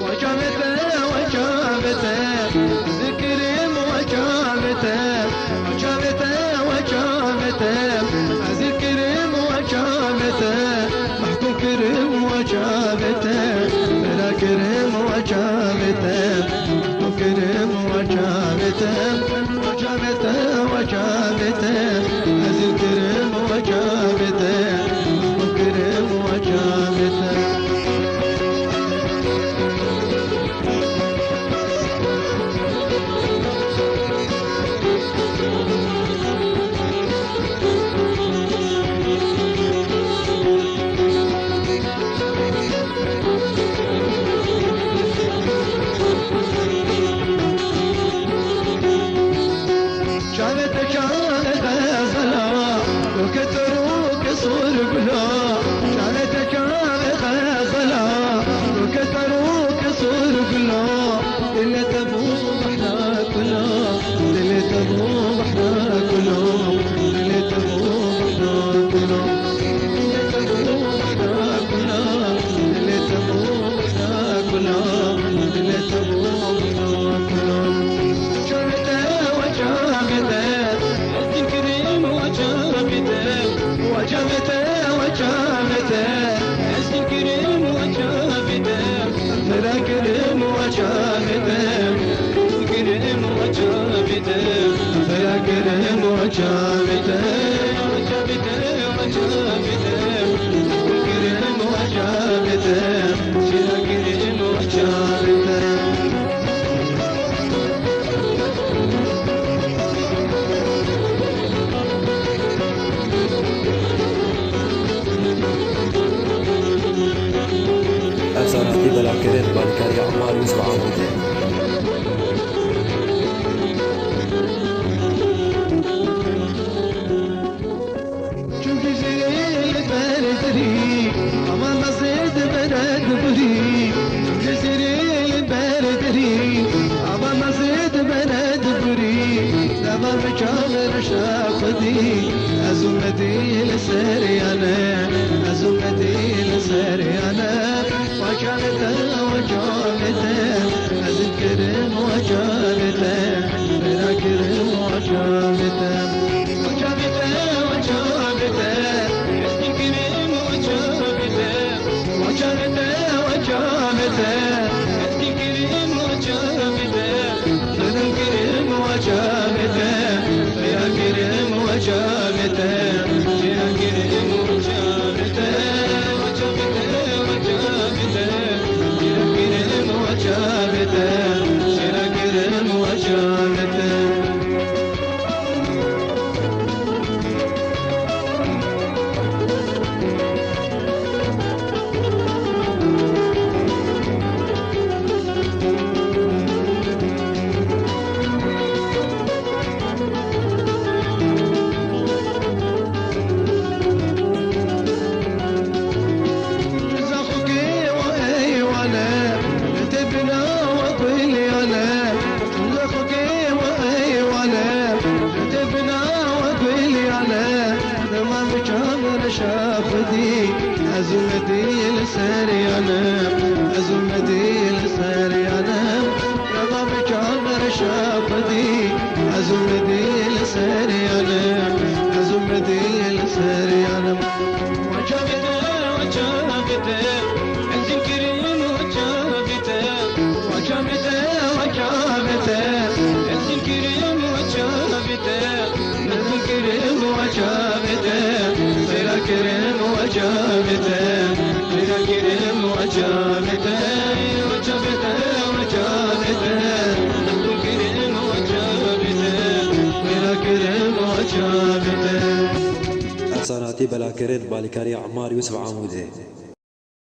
وجابته وجابته ذكرم وجابته وجابته وجابته ذكرم وجابته محكوم كرم وجابته بلا كرم وجابته كرم وجابته وجابته وجابته ذكرم وجابته كرم وجابته أسرتي بلا كريت بالكاري عمار وسبع عمودين أزمتي لسريانة أزمتي لسريانة وجابته وجابته أذكرم وجابته أذكرم وجابته وجابته وجابته أذكرم وجابته وجابته وجابته أذكرم وجابته أذكرم وجابته أذكرم وجابته أزمتي لسريانة أزمتي لسريانة يا ما بجامر شافدي أزمتي لسريانة أزمتي لسريانة وجابته وجابته الذكرين وجابته وجابته وجابته الذكرين وجابته الذكرين وجابته سيرا كريم وجابته سيرا كريم وجابته وجابته وجابته الذكرين وجابته سيرا كريم وجابته أسرتي بلا كريت بالكاري عمار وسبع عمودين